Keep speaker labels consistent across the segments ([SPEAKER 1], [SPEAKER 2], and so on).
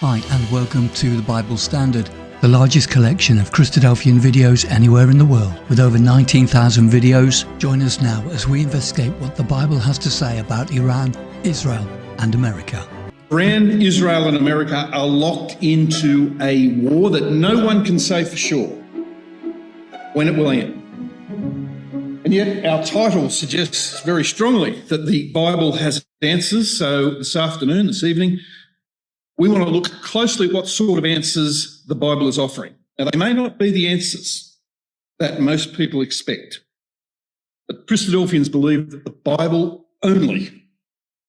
[SPEAKER 1] Hi and welcome to the Bible Standard, the largest collection of Christadelphian videos anywhere in the world. With over 19,000 videos, join us now as we investigate what the Bible has to say about Iran, Israel and America.
[SPEAKER 2] Iran, Israel and America are locked into a war that no one can say for sure when it will end. And yet our title suggests very strongly that the Bible has answers. So this evening, we want to look closely at what sort of answers the Bible is offering. Now, they may not be the answers that most people expect, but Christadelphians believe that the Bible only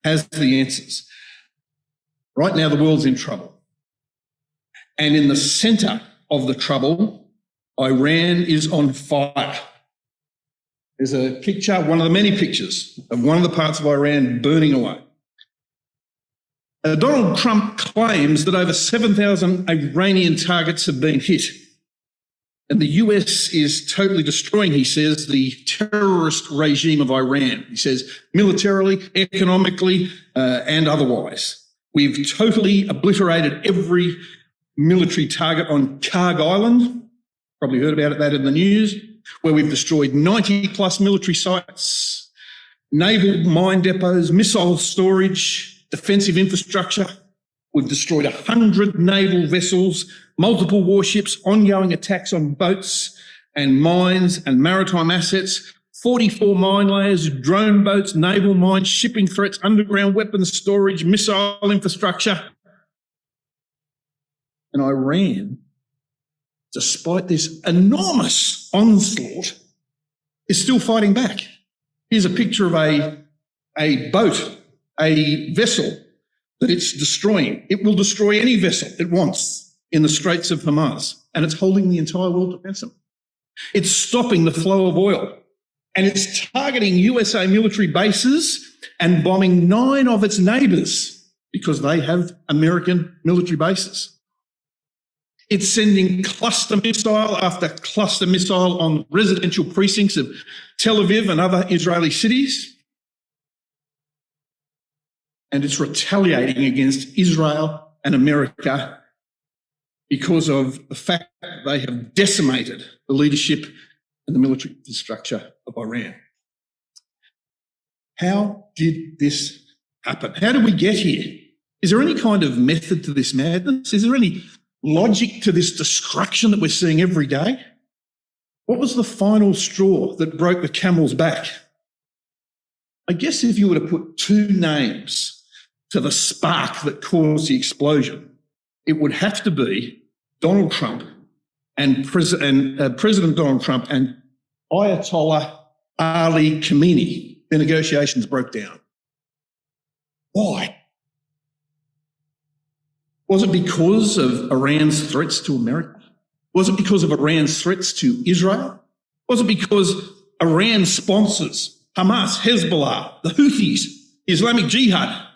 [SPEAKER 2] has the answers. Right now, the world's in trouble. And in the centre of the trouble, Iran is on fire. There's a picture, one of the many pictures, of one of the parts of Iran burning away. Donald Trump claims that over 7,000 Iranian targets have been hit. And the US is totally destroying, he says, the terrorist regime of Iran. He says militarily, economically, and otherwise. We've totally obliterated every military target on Karg Island. Probably heard about that in the news, where we've destroyed 90 plus military sites, naval mine depots, missile storage, defensive infrastructure. We've destroyed 100 naval vessels, multiple warships, ongoing attacks on boats and mines and maritime assets, 44 mine layers, drone boats, naval mines, shipping threats, underground weapons storage, missile infrastructure. And Iran, despite this enormous onslaught, is still fighting back. Here's a picture of a boat, a vessel that it's destroying. It will destroy any vessel it wants in the Straits of Hormuz, and it's holding the entire world to ransom. It's stopping the flow of oil, and it's targeting USA military bases and bombing 9 of its neighbours because they have American military bases. It's sending cluster missile after cluster missile on residential precincts of Tel Aviv and other Israeli cities. And it's retaliating against Israel and America because of the fact that they have decimated the leadership and the military infrastructure of Iran. How did this happen? How did we get here? Is there any kind of method to this madness? Is there any logic to this destruction that we're seeing every day? What was the final straw that broke the camel's back? I guess if you were to put 2 names to the spark that caused the explosion, it would have to be Donald Trump and President Donald Trump and Ayatollah Ali Khamenei. The negotiations broke down. Why? Was it because of Iran's threats to America? Was it because of Iran's threats to Israel? Was it because Iran sponsors Hamas, Hezbollah, the Houthis, Islamic Jihad?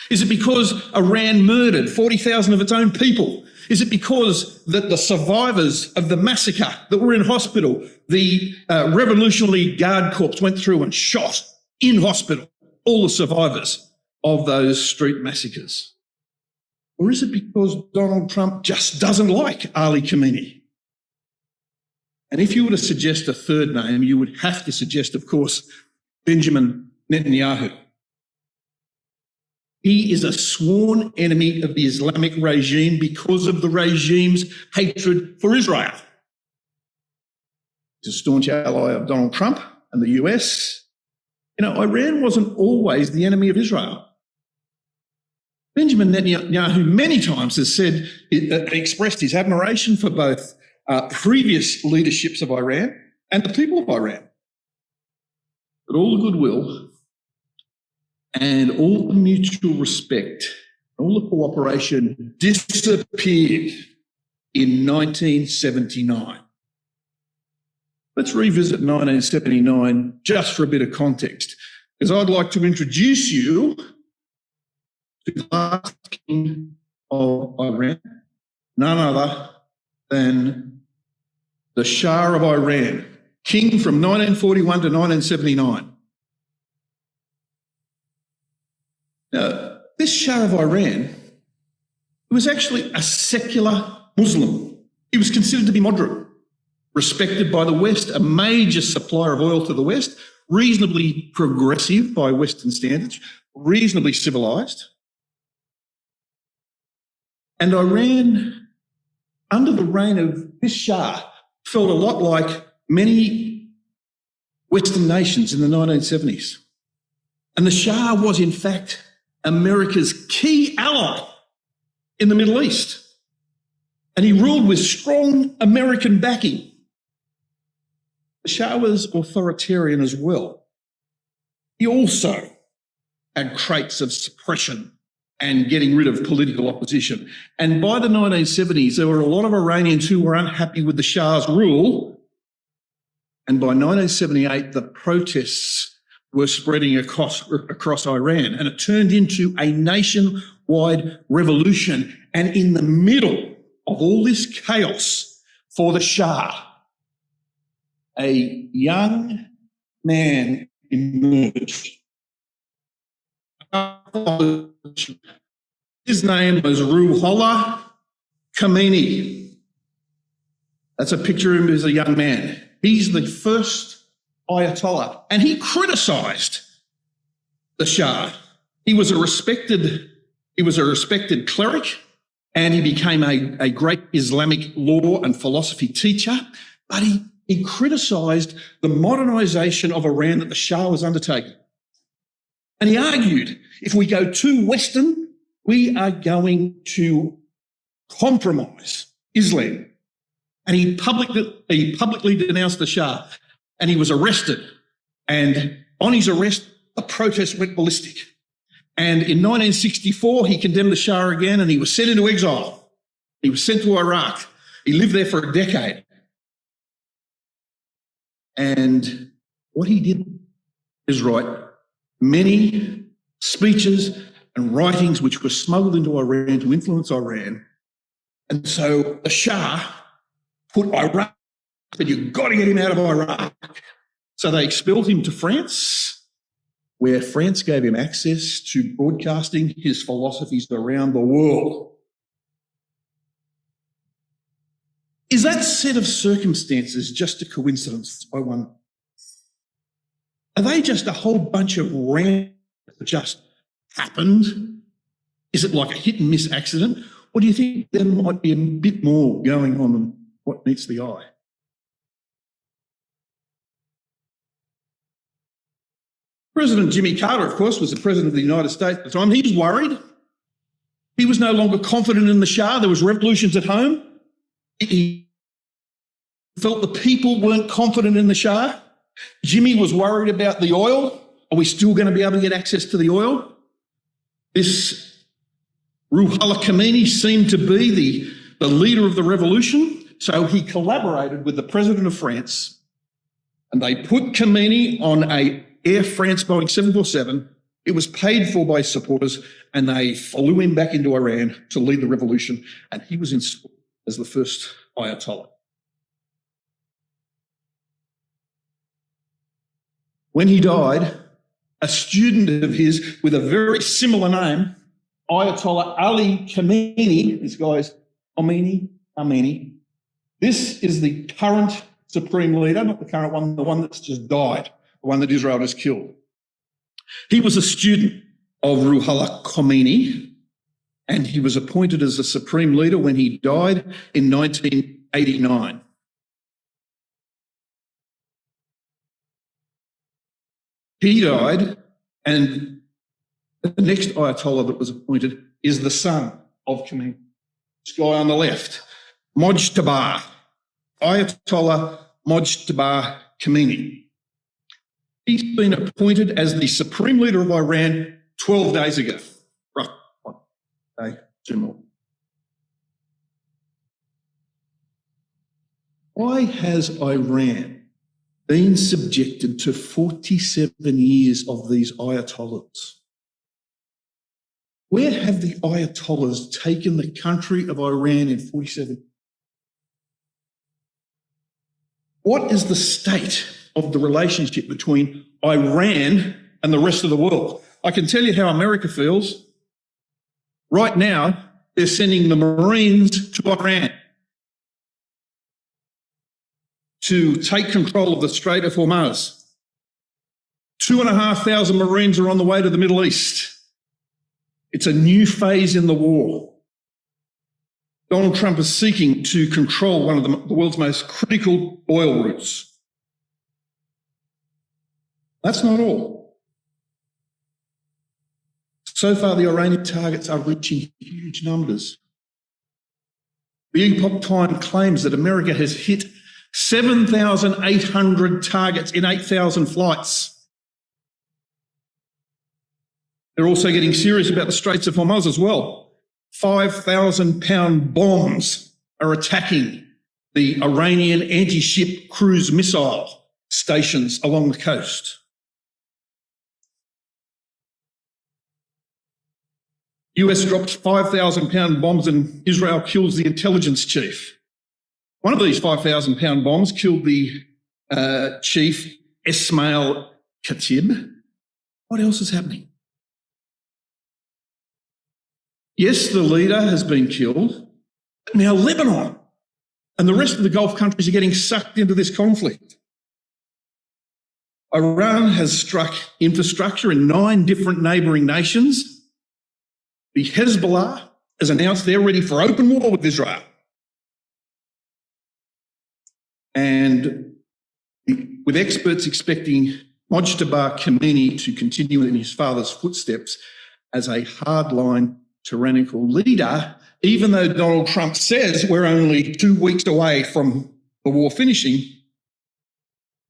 [SPEAKER 2] Is it because Iran murdered 40,000 of its own people? Is it because that the survivors of the massacre that were in hospital, the Revolutionary Guard Corps went through and shot in hospital all the survivors of those street massacres? Or is it because Donald Trump just doesn't like Ali Khamenei? And if you were to suggest a third name, you would have to suggest, of course, Benjamin Netanyahu. He is a sworn enemy of the Islamic regime because of the regime's hatred for Israel. He's a staunch ally of Donald Trump and the US. You know, Iran wasn't always the enemy of Israel. Benjamin Netanyahu many times has said, expressed his admiration for both previous leaderships of Iran and the people of Iran. But all the goodwill and all the mutual respect, all the cooperation disappeared in 1979. Let's revisit 1979 just for a bit of context, because I'd like to introduce you to the last king of Iran, none other than the Shah of Iran, king from 1941 to 1979. Now, this Shah of Iran He was actually a secular Muslim. He was considered to be moderate, respected by the West, a major supplier of oil to the West, reasonably progressive by Western standards, reasonably civilised. And Iran, under the reign of this Shah, felt a lot like many Western nations in the 1970s. And the Shah was, in fact, America's key ally in the Middle East. And he ruled with strong American backing. The Shah was authoritarian as well. He also had traits of suppression and getting rid of political opposition. And by the 1970s, there were a lot of Iranians who were unhappy with the Shah's rule. And by 1978, the protests were spreading across Iran, and it turned into a nationwide revolution. And in the middle of all this chaos for the Shah, a young man emerged. His name was Ruhollah Khomeini. That's a picture of him as a young man. He's the first Ayatollah, and he criticised the Shah. He was a respected cleric, and he became a great Islamic law and philosophy teacher, but he criticised the modernisation of Iran that the Shah was undertaking. And he argued, if we go too Western, we are going to compromise Islam. And he publicly denounced the Shah, and he was arrested. And on his arrest, the protest went ballistic. And in 1964, he condemned the Shah again, and he was sent into exile. He was sent to Iraq. He lived there for a decade. And what he did is write many speeches and writings which were smuggled into Iran to influence Iran. And so the Shah put Iraq, said, you've got to get him out of Iraq. So they expelled him to France, where France gave him access to broadcasting his philosophies around the world. Is that set of circumstances just a coincidence? I wonder. Are they just a whole bunch of random that just happened? Is it like a hit and miss accident? Or do you think there might be a bit more going on than what meets the eye? President Jimmy Carter, of course, was the president of the United States at the time. He was worried. He was no longer confident in the Shah. There was revolutions at home. He felt the people weren't confident in the Shah. Jimmy was worried about the oil. Are we still going to be able to get access to the oil? This Ruhollah Khomeini seemed to be the leader of the revolution, so he collaborated with the president of France, and they put Khomeini on a Air France Boeing 747. It was paid for by supporters, and they flew him back into Iran to lead the revolution, and he was installed as the first Ayatollah. When he died, a student of his with a very similar name, Ayatollah Ali Khamenei, this guy's Khomeini. This is the current supreme leader, not the current one, the one that's just died, the one that Israel just killed. He was a student of Ruhollah Khomeini, and he was appointed as the supreme leader when he died in 1989. He died, and the next Ayatollah that was appointed is the son of Khomeini. This guy on the left, Mojtaba, Ayatollah Mojtaba Khomeini. He's been appointed as the supreme leader of Iran 12 days ago. Right, 1 day, 2 more. Why has Iran been subjected to 47 years of these Ayatollahs? Where have the Ayatollahs taken the country of Iran in 47? What is the state of the relationship between Iran and the rest of the world? I can tell you how America feels. Right now, they're sending the Marines to Iran to take control of the Strait of Hormuz. 2,500 Marines are on the way to the Middle East. It's a new phase in the war. Donald Trump is seeking to control one of the world's most critical oil routes. That's not all. So far, the Iranian targets are reaching huge numbers. The Epoch Times claims that America has hit 7,800 targets in 8,000 flights. They're also getting serious about the Straits of Hormuz as well. 5,000-pound bombs are attacking the Iranian anti-ship cruise missile stations along the coast. US drops 5,000-pound bombs and Israel kills the intelligence chief. One of these 5,000-pound bombs killed the chief, Ismail Khatib. What else is happening? Yes, the leader has been killed, but now Lebanon and the rest of the Gulf countries are getting sucked into this conflict. Iran has struck infrastructure in 9 different neighbouring nations. The Hezbollah has announced they're ready for open war with Israel. And with experts expecting Mojtaba Khomeini to continue in his father's footsteps as a hardline tyrannical leader, even though Donald Trump says we're only 2 weeks away from the war finishing,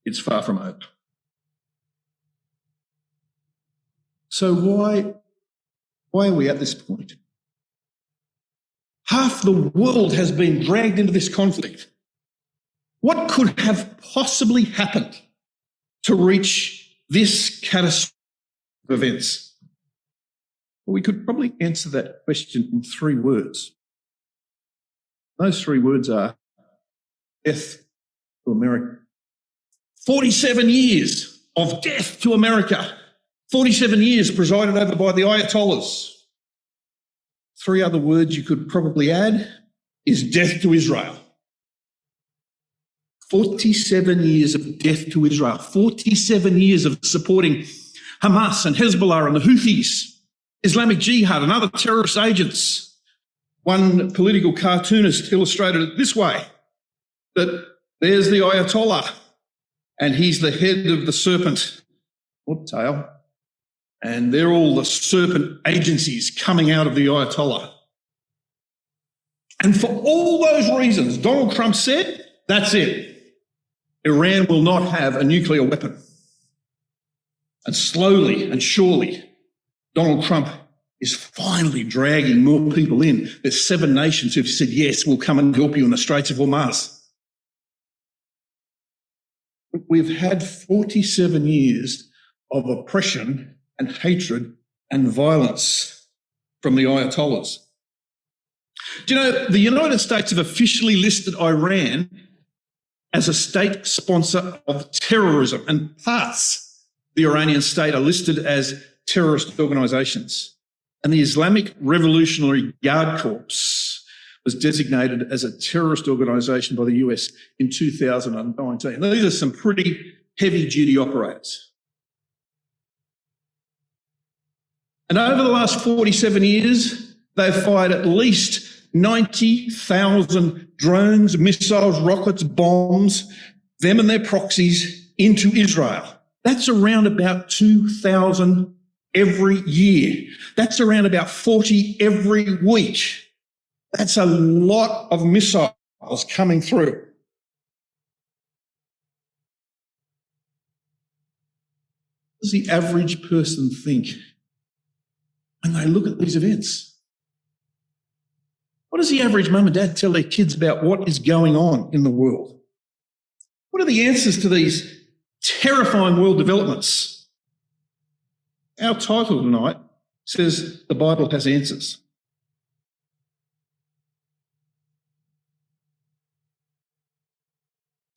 [SPEAKER 2] it's far from over. So why are we at this point? Half the world has been dragged into this conflict. What could have possibly happened to reach this catastrophe of events? Well, we could probably answer that question in 3 words. Those 3 words are death to America. 47 years of death to America. 47 years presided over by the Ayatollahs. 3 other words you could probably add is death to Israel. 47 years of death to Israel. 47 years of supporting Hamas and Hezbollah and the Houthis, Islamic Jihad and other terrorist agents. One political cartoonist illustrated it this way, that there's the Ayatollah and he's the head of the serpent, or tail, and they're all the serpent agencies coming out of the Ayatollah. And for all those reasons, Donald Trump said, that's it. Iran will not have a nuclear weapon. And slowly and surely, Donald Trump is finally dragging more people in. There's 7 nations who've said, yes, we'll come and help you in the Straits of Hormuz. We've had 47 years of oppression and hatred and violence from the Ayatollahs. Do you know, the United States have officially listed Iran as a state sponsor of terrorism, and parts of the Iranian state are listed as terrorist organisations. And the Islamic Revolutionary Guard Corps was designated as a terrorist organisation by the US in 2019. Now, these are some pretty heavy-duty operators. And over the last 47 years, they've fired at least 90,000 drones, missiles, rockets, bombs, them and their proxies into Israel. That's around about 2,000 every year. That's around about 40 every week. That's a lot of missiles coming through. What does the average person think when they look at these events? What does the average mum and dad tell their kids about what is going on in the world? What are the answers to these terrifying world developments? Our title tonight says the Bible has answers.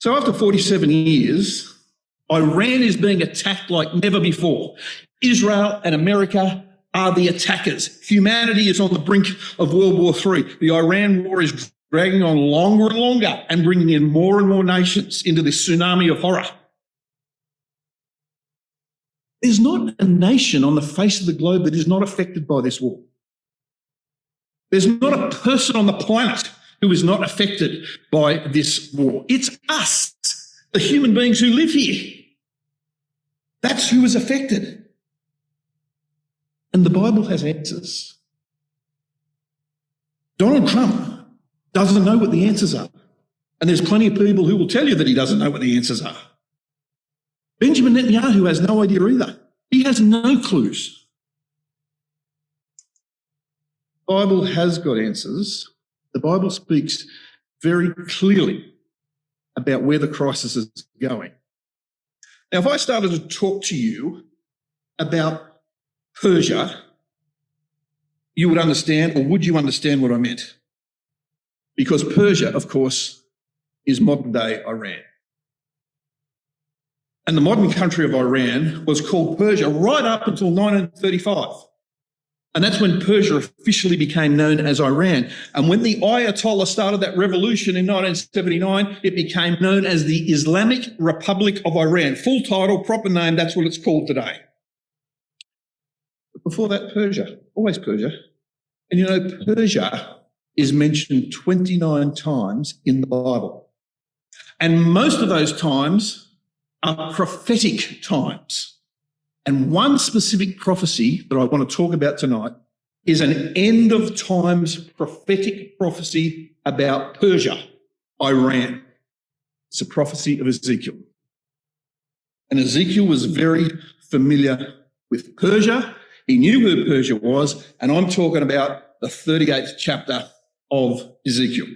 [SPEAKER 2] So after 47 years, Iran is being attacked like never before. Israel and America are the attackers. Humanity is on the brink of World War III. The Iran war is dragging on longer and longer and bringing in more and more nations into this tsunami of horror. There's not a nation on the face of the globe that is not affected by this war. There's not a person on the planet who is not affected by this war. It's us, the human beings who live here. That's who is affected. And the Bible has answers. Donald Trump doesn't know what the answers are. And there's plenty of people who will tell you that he doesn't know what the answers are. Benjamin Netanyahu has no idea either. He has no clues. The Bible has got answers. The Bible speaks very clearly about where the crisis is going. Now, if I started to talk to you about Persia, you would understand, or would you understand what I meant? Because Persia, of course, is modern-day Iran. And the modern country of Iran was called Persia right up until 1935. And that's when Persia officially became known as Iran. And when the Ayatollahs started that revolution in 1979, it became known as the Islamic Republic of Iran. Full title, proper name, that's what it's called today. But before that, Persia, always Persia. And you know, Persia is mentioned 29 times in the Bible. And most of those times are prophetic times. And one specific prophecy that I want to talk about tonight is an end of times prophetic prophecy about Persia, Iran. It's a prophecy of Ezekiel. And Ezekiel was very familiar with Persia. He knew where Persia was, and I'm talking about the 38th chapter of Ezekiel.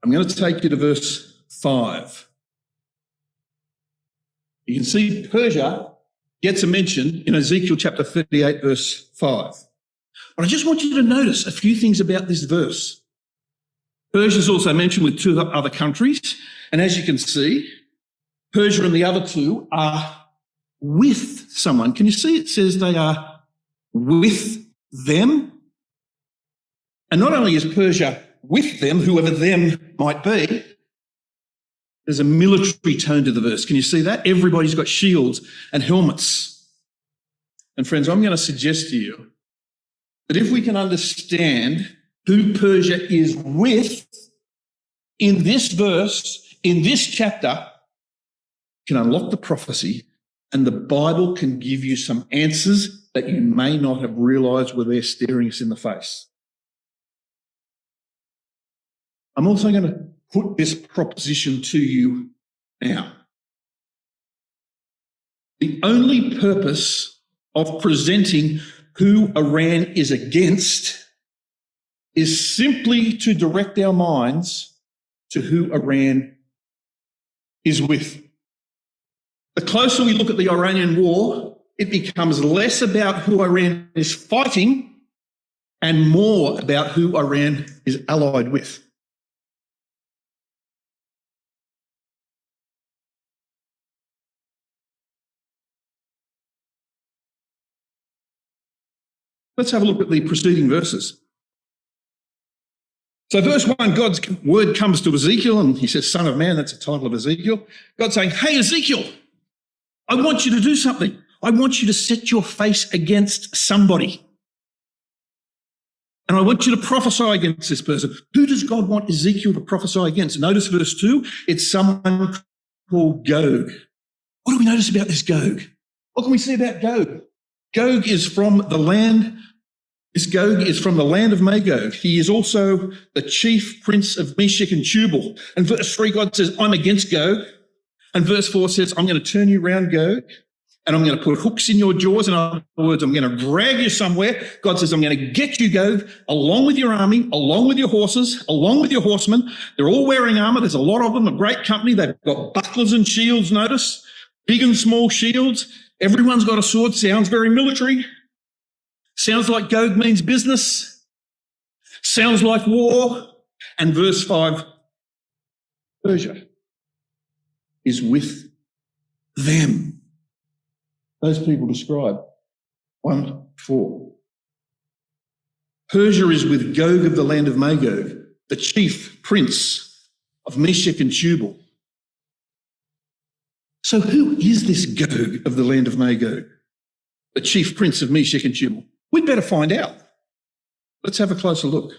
[SPEAKER 2] I'm going to take you to verse 5. You can see Persia gets a mention in Ezekiel chapter 38, verse 5. But I just want you to notice a few things about this verse. Persia is also mentioned with two other countries. And as you can see, Persia and the other two are with someone. Can you see it says they are with them? And not only is Persia with them, whoever them might be, there's a military tone to the verse. Can you see that? Everybody's got shields and helmets. And friends, I'm going to suggest to you that if we can understand who Persia is with in this verse, in this chapter, can unlock the prophecy, and the Bible can give you some answers that you may not have realised were there staring us in the face. I'm also going to put this proposition to you now. The only purpose of presenting who Iran is against is simply to direct our minds to who Iran is with. The closer we look at the Iranian war, it becomes less about who Iran is fighting and more about who Iran is allied with. Let's have a look at the preceding verses. So verse 1, God's word comes to Ezekiel and he says, Son of man, that's the title of Ezekiel. God's saying, hey, Ezekiel, I want you to do something. I want you to set your face against somebody. And I want you to prophesy against this person. Who does God want Ezekiel to prophesy against? Notice verse 2, it's someone called Gog. What do we notice about this Gog? What can we see about Gog? Gog is from the land. This Gog is from the land of Magog. He is also the chief prince of Meshech and Tubal. And verse 3, God says, I'm against Gog. And verse 4 says, I'm going to turn you around, Gog, and I'm going to put hooks in your jaws. In other words, I'm going to drag you somewhere. God says, I'm going to get you, Gog, along with your army, along with your horses, along with your horsemen. They're all wearing armour. There's a lot of them, a great company. They've got bucklers and shields, notice, big and small shields. Everyone's got a sword. Sounds very military. Sounds like Gog means business. Sounds like war. And verse 5, Persia is with them. Those people described 1:4. Persia is with Gog of the land of Magog, the chief prince of Meshech and Tubal. So who is this Gog of the land of Magog, the chief prince of Meshech and Tubal? We'd better find out. Let's have a closer look.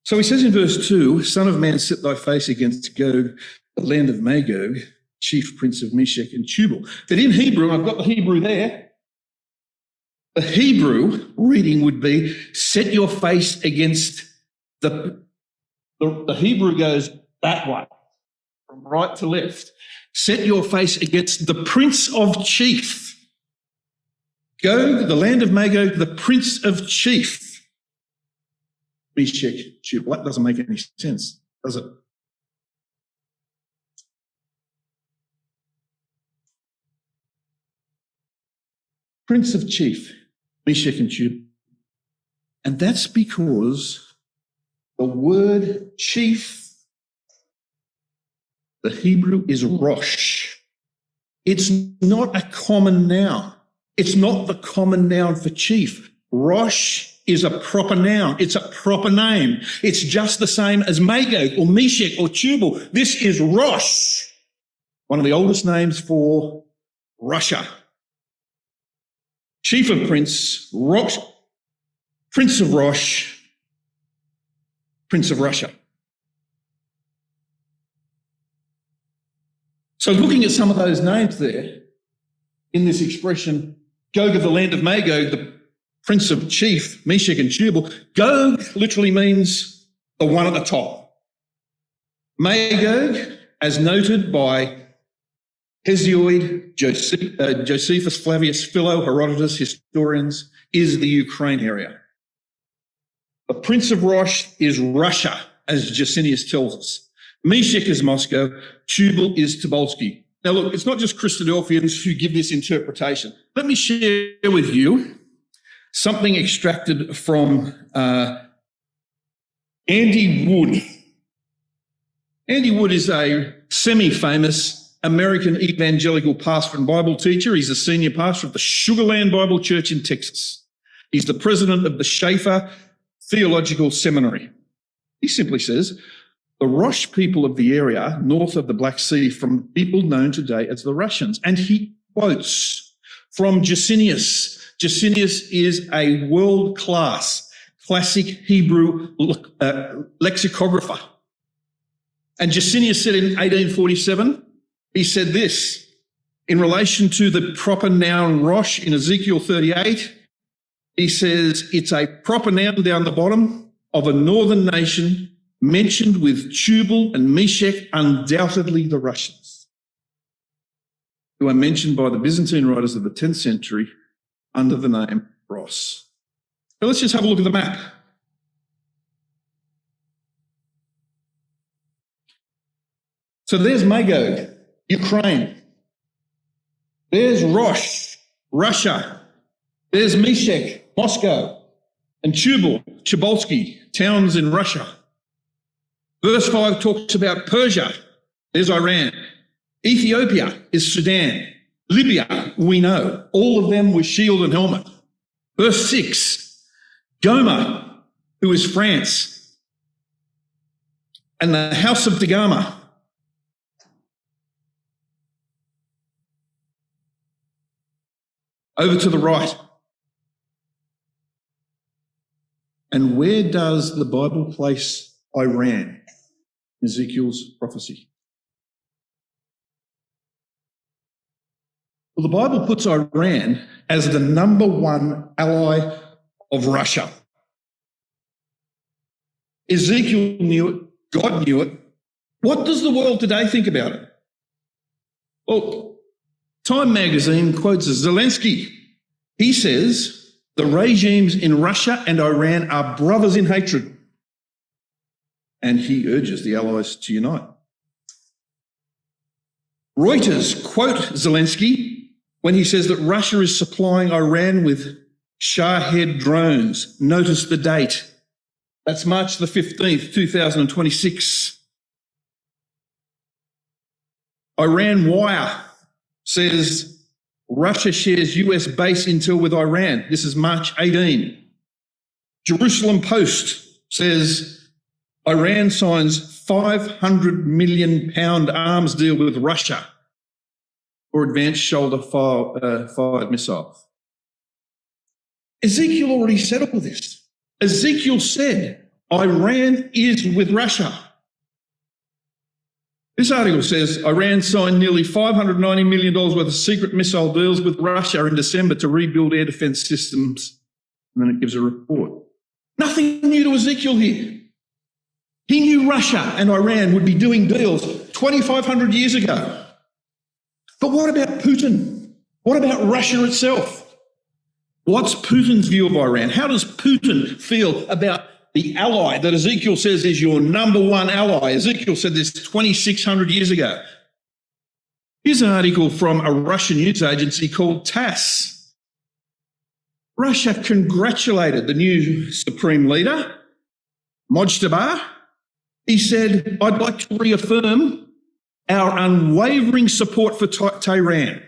[SPEAKER 2] So he says in verse 2, Son of man, set thy face against Gog, the land of Magog, chief prince of Meshech and Tubal. But in Hebrew, I've got the Hebrew there, the Hebrew reading would be, set your face against the Hebrew goes that way, from right to left. Set your face against the prince of chief. Gog, the land of Magog, the prince of chief. Meshech, Tubal. That doesn't make any sense, does it? Prince of chief, Meshech and Tubal. And that's because the word chief, the Hebrew is Rosh. It's not a common noun. It's not the common noun for chief. Rosh is a proper noun. It's a proper name. It's just the same as Magog or Meshech or Tubal. This is Rosh, one of the oldest names for Russia. Chief of prince, Rosh, prince of Rosh, prince of Russia. So looking at some of those names there in this expression, Gog of the land of Magog, the prince of chief, Meshech and Tubal, Gog literally means the one at the top. Magog, as noted by Hesiod, Josephus, Flavius, Philo, Herodotus, historians, is the Ukraine area. The prince of Rosh is Russia, as Jusinius tells us. Meshech is Moscow, Tubal is Tobolsky. Now look, it's not just Christadelphians who give this interpretation. Let me share with you something extracted from Andy Wood. Andy Wood is a semi-famous American evangelical pastor and Bible teacher. He's the senior pastor of the Sugar Land Bible Church in Texas. He's the president of the Schaefer Theological Seminary. He simply says, the Rosh people of the area north of the Black Sea from people known today as the Russians. And he quotes from Jusinius. Jusinius is a world-class classic Hebrew lexicographer. And Jusinius said in 1847, he said this, in relation to the proper noun Rosh in Ezekiel 38, he says it's a proper noun down the bottom of a northern nation mentioned with Tubal and Meshech, undoubtedly the Russians, who are mentioned by the Byzantine writers of the 10th century under the name Ross. So let's just have a look at the map. So there's Magog, Ukraine. There's Rosh, Russia. There's Meshech, Moscow. And Tubal, Tobolsky, towns in Russia. Verse 5 talks about Persia. There's Iran. Ethiopia is Sudan. Libya, we know. All of them with shield and helmet. Verse 6, Gomer, who is France. And the house of Dagama. Over to the right. And where does the Bible place Iran? Ezekiel's prophecy. Well, the Bible puts Iran as the number one ally of Russia. Ezekiel knew it. God knew it. What does the world today think about it? Well, Time magazine quotes Zelensky. He says the regimes in Russia and Iran are brothers in hatred. And he urges the allies to unite. Reuters quote Zelensky when he says that Russia is supplying Iran with Shahed drones. Notice the date. That's March the 15th, 2026. Iran Wire says Russia shares US base intel with Iran. This is March 18. Jerusalem Post says Iran signs £500 million arms deal with Russia for advanced shoulder-fired missiles. Ezekiel already said all this. Ezekiel said Iran is with Russia. This article says Iran signed nearly $590 million worth of secret missile deals with Russia in December to rebuild air defence systems. And then it gives a report. Nothing new to Ezekiel here. He knew Russia and Iran would be doing deals 2,500 years ago. But what about Putin? What about Russia itself? What's Putin's view of Iran? How does Putin feel about the ally that Ezekiel says is your number one ally? Ezekiel said this 2,600 years ago. Here's an article from a Russian news agency called TASS. Russia congratulated the new supreme leader, Mojtaba. He said, I'd like to reaffirm our unwavering support for Tehran,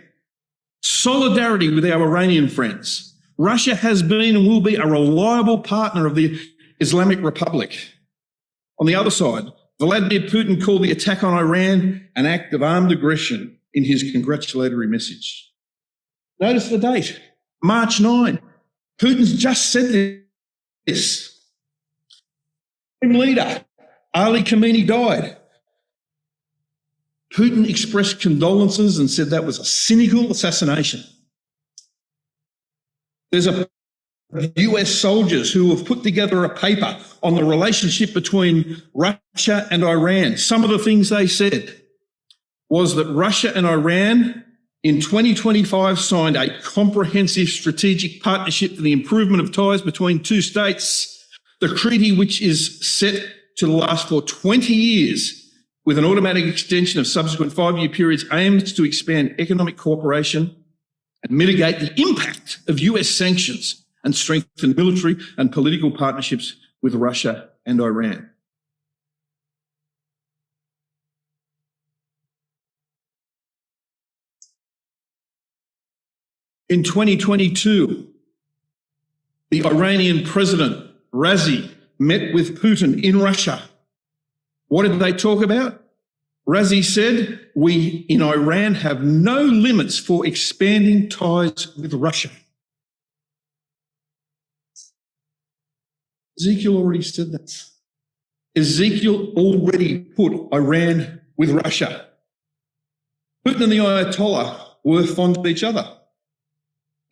[SPEAKER 2] solidarity with our Iranian friends. Russia has been and will be a reliable partner of the Islamic Republic. On the other side, Vladimir Putin called the attack on Iran an act of armed aggression in his congratulatory message. Notice the date, March 9. Putin's just said this. Leader Ali Khamenei died. Putin expressed condolences and said that was a cynical assassination. There's a US soldiers who have put together a paper on the relationship between Russia and Iran. Some of the things they said was that Russia and Iran in 2025 signed a comprehensive strategic partnership for the improvement of ties between two states. The treaty, which is set to last for 20 years with an automatic extension of subsequent 5-year periods, aims to expand economic cooperation and mitigate the impact of US sanctions and strengthen military and political partnerships with Russia and Iran. In 2022, the Iranian president, Raisi, met with Putin in Russia. What did they talk about? Raisi said, we in Iran have no limits for expanding ties with Russia. Ezekiel already said that. Ezekiel already put Iran with Russia. Putin and the Ayatollah were fond of each other.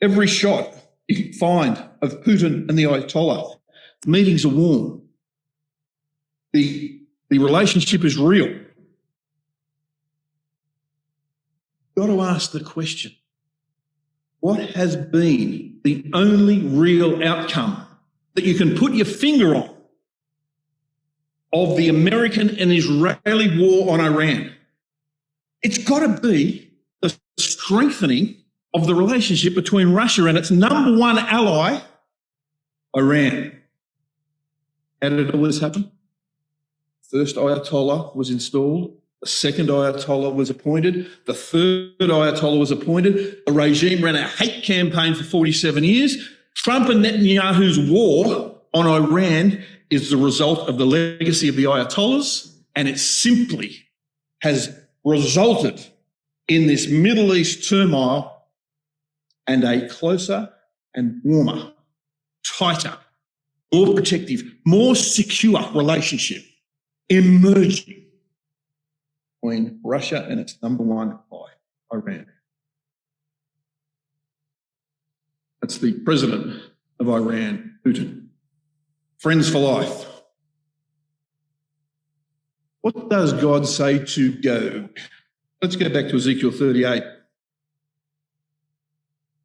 [SPEAKER 2] Every shot you can find of Putin and the Ayatollah, meetings are warm. The relationship is real. You've got to ask the question, what has been the only real outcome that you can put your finger on of the American and Israeli war on Iran? It's got to be the strengthening of the relationship between Russia and its number one ally, Iran. How did all this happen? First Ayatollah was installed. The second Ayatollah was appointed. The third Ayatollah was appointed. The regime ran a hate campaign for 47 years. Trump and Netanyahu's war on Iran is the result of the legacy of the Ayatollahs, and it simply has resulted in this Middle East turmoil and a closer and warmer, tighter, more protective, more secure relationship emerging between Russia and its number one ally, Iran. That's the president of Iran, Putin. Friends for life. What does God say to Gog? Let's go back to Ezekiel 38.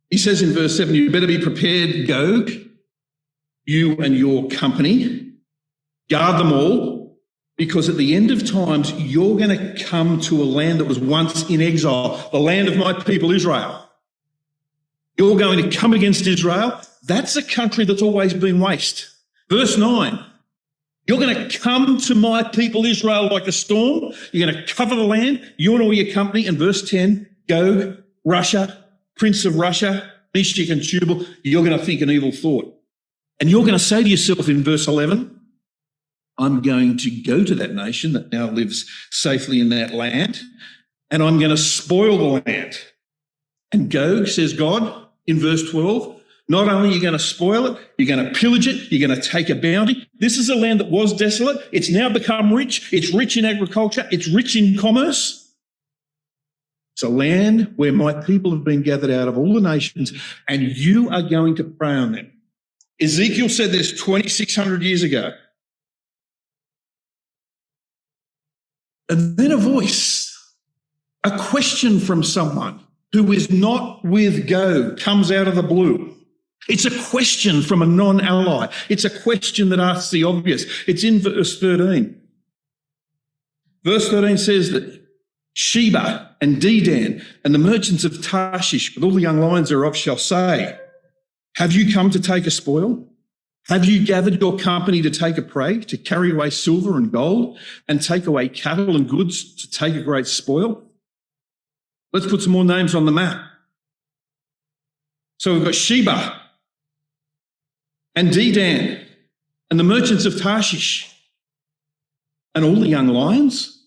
[SPEAKER 2] He says in verse 7, you better be prepared, Gog, you and your company. Guard them all, because at the end of times, you're going to come to a land that was once in exile, the land of my people, Israel. You're going to come against Israel. That's a country that's always been waste. Verse 9, you're going to come to my people, Israel, like a storm. You're going to cover the land, you and all your company. And verse 10, Gog, Russia, prince of Russia, Meshach and Tubal, you're going to think an evil thought. And you're going to say to yourself in verse 11, I'm going to go to that nation that now lives safely in that land, and I'm going to spoil the land. And Gog, says God, in verse 12, not only are you going to spoil it, you're going to pillage it, you're going to take a bounty. This is a land that was desolate. It's now become rich. It's rich in agriculture. It's rich in commerce. It's a land where my people have been gathered out of all the nations, and you are going to prey on them. Ezekiel said this 2,600 years ago. And then a voice, a question from someone who is not with Gog comes out of the blue. It's a question from a non-ally. It's a question that asks the obvious. It's in verse 13. Verse 13 says that Sheba and Dedan and the merchants of Tarshish with all the young lions thereof shall say, have you come to take a spoil? Have you gathered your company to take a prey, to carry away silver and gold, and take away cattle and goods, to take a great spoil? Let's put some more names on the map. So we've got Sheba and Dedan and the merchants of Tarshish and all the young lions.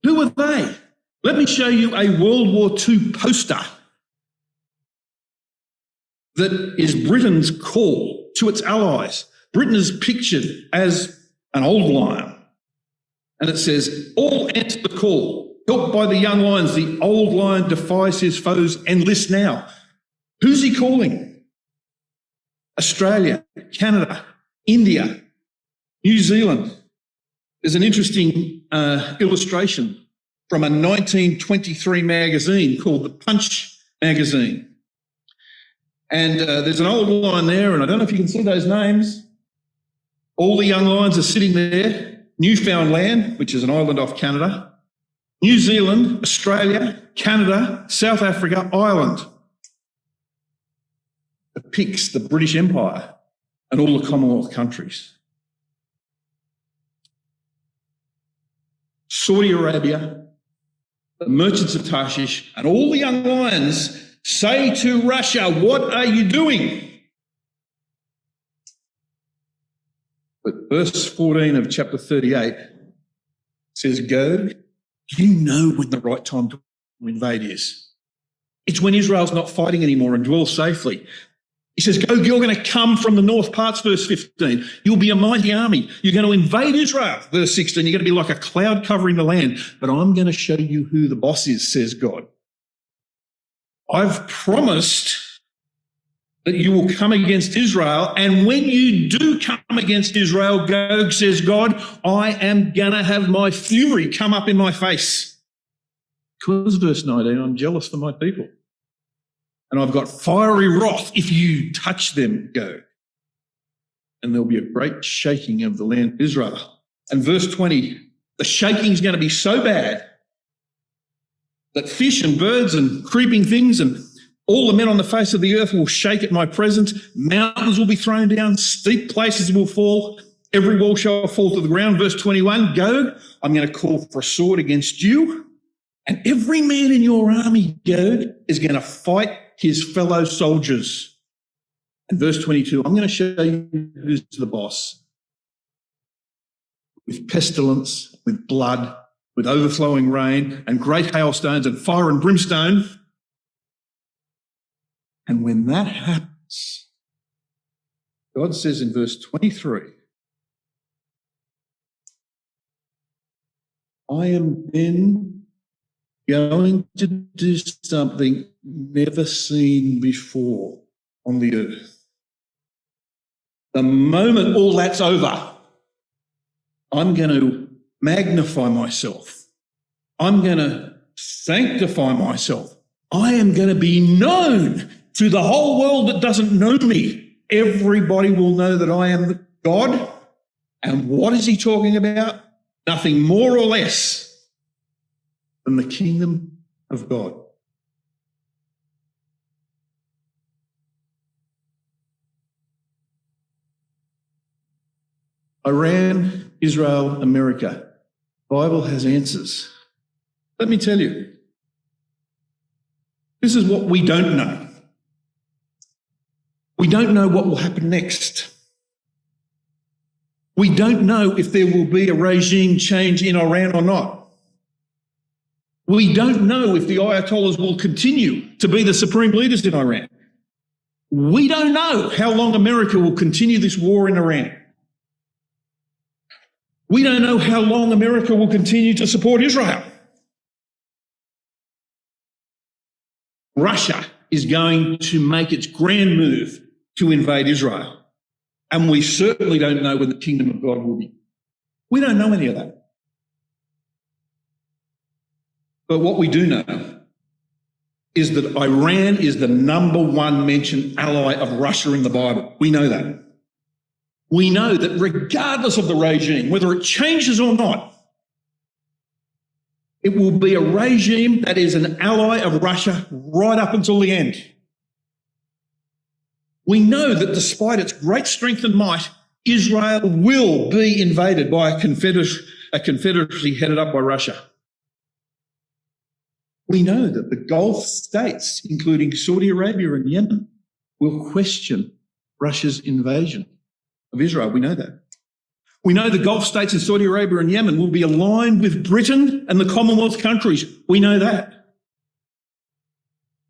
[SPEAKER 2] Who are they? Let me show you a World War II poster that is Britain's call to its allies. Britain is pictured as an old lion. And it says, all answer the call. Helped by the young lions, the old lion defies his foes. Enlist now. Who's he calling? Australia, Canada, India, New Zealand. There's an interesting illustration from a 1923 magazine called the Punch magazine. And there's an old lion there, and I don't know if you can see those names. All the young lions are sitting there. Newfoundland, which is an island off Canada. New Zealand, Australia, Canada, South Africa, Ireland. Depicts the British Empire and all the Commonwealth countries. Saudi Arabia, the merchants of Tarshish, and all the young lions say to Russia, what are you doing? But verse 14 of chapter 38 says, Gog, you know when the right time to invade is. It's when Israel's not fighting anymore and dwells safely. He says, Gog, you're going to come from the north parts, verse 15. You'll be a mighty army. You're going to invade Israel, verse 16. You're going to be like a cloud covering the land. But I'm going to show you who the boss is, says God. I've promised that you will come against Israel, and when you do come against Israel, Gog, says God, I am going to have my fury come up in my face. Because, verse 19, I'm jealous for my people. And I've got fiery wrath if you touch them, Gog. And there'll be a great shaking of the land of Israel. And verse 20, the shaking is going to be so bad that fish and birds and creeping things and all the men on the face of the earth will shake at my presence. Mountains will be thrown down. Steep places will fall. Every wall shall fall to the ground. Verse 21, Gog, I'm going to call for a sword against you. And every man in your army, Gog, is going to fight his fellow soldiers. And verse 22, I'm going to show you who's the boss. With pestilence, with blood, with overflowing rain and great hailstones and fire and brimstone. And when that happens, God says in verse 23, I am then going to do something never seen before on the earth. The moment all that's over, I'm going to magnify myself. I'm going to sanctify myself. I am going to be known to the whole world that doesn't know me. Everybody will know that I am God. And what is he talking about? Nothing more or less than the kingdom of God. Iran, Israel, America. The Bible has answers. Let me tell you, this is what we don't know. We don't know what will happen next. We don't know if there will be a regime change in Iran or not. We don't know if the Ayatollahs will continue to be the supreme leaders in Iran. We don't know how long America will continue this war in Iran. We don't know how long America will continue to support Israel. Russia is going to make its grand move to invade Israel. And we certainly don't know when the kingdom of God will be. We don't know any of that. But what we do know is that Iran is the number one mentioned ally of Russia in the Bible. We know that. We know that regardless of the regime, whether it changes or not, it will be a regime that is an ally of Russia right up until the end. We know that despite its great strength and might, Israel will be invaded by a confederacy headed up by Russia. We know that the Gulf states, including Saudi Arabia and Yemen, will question Russia's invasion of Israel. We know that. We know the Gulf states and Saudi Arabia and Yemen will be aligned with Britain and the Commonwealth countries. We know that.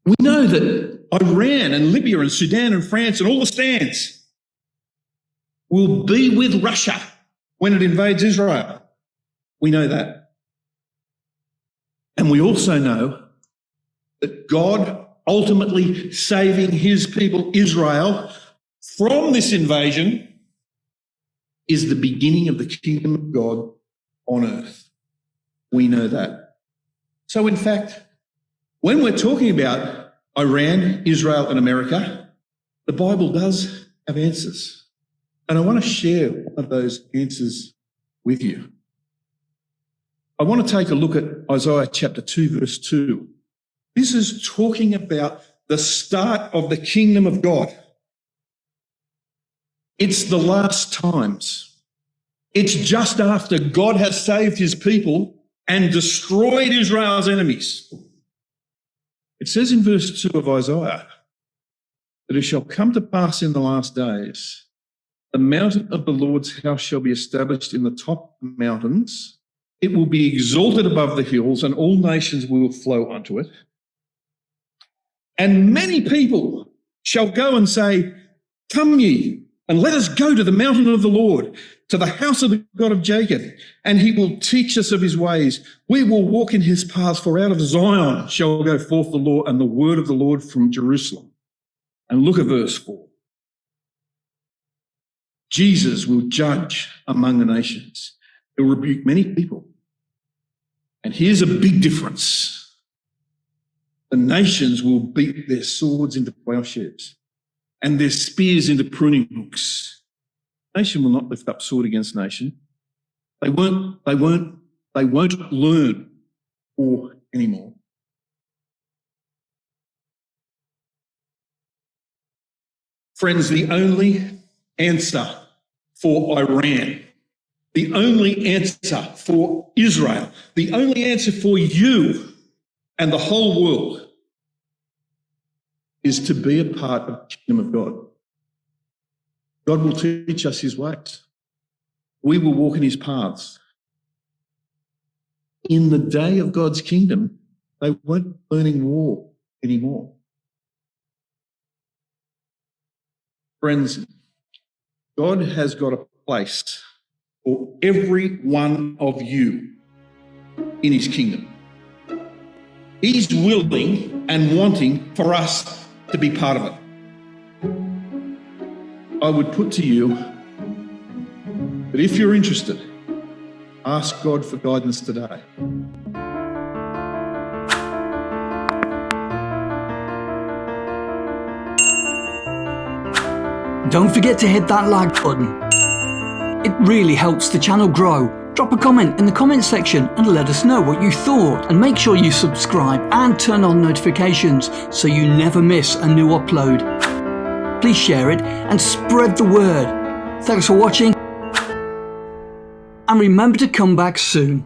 [SPEAKER 2] We know that Iran and Libya and Sudan and France and all the stands will be with Russia when it invades Israel. We know that. And we also know that God ultimately saving his people Israel from this invasion is the beginning of the kingdom of God on earth. We know that. So in fact, when we're talking about Iran, Israel and America, the Bible does have answers. And I want to share one of those answers with you. I want to take a look at Isaiah chapter 2, verse 2. This is talking about the start of the kingdom of God. It's the last times. It's just after God has saved his people and destroyed Israel's enemies. It says in verse 2 of Isaiah that it shall come to pass in the last days, the mountain of the Lord's house shall be established in the top mountains. It will be exalted above the hills, and all nations will flow unto it. And many people shall go and say, come ye, and let us go to the mountain of the Lord, to the house of the God of Jacob, and he will teach us of his ways. We will walk in his paths, for out of Zion shall go forth the law and the word of the Lord from Jerusalem. And look at verse 4. Jesus will judge among the nations. He'll rebuke many people. And here's a big difference. The nations will beat their swords into plowshares and their spears into pruning hooks. Nation will not lift up sword against nation. They won't learn war anymore. Friends, the only answer for Iran, the only answer for Israel, the only answer for you and the whole world is to be a part of the kingdom of God. God will teach us his ways. We will walk in his paths. In the day of God's kingdom, they won't be learning war anymore. Friends, God has got a place for every one of you in his kingdom. He's willing and wanting for us to be part of it. I would put to you that if you're interested, ask God for guidance today.
[SPEAKER 1] Don't forget to hit that like button. It really helps the channel grow. Drop a comment in the comment section and let us know what you thought, and make sure you subscribe and turn on notifications so you never miss a new upload. Please share it and spread the word. Thanks for watching, and remember to come back soon.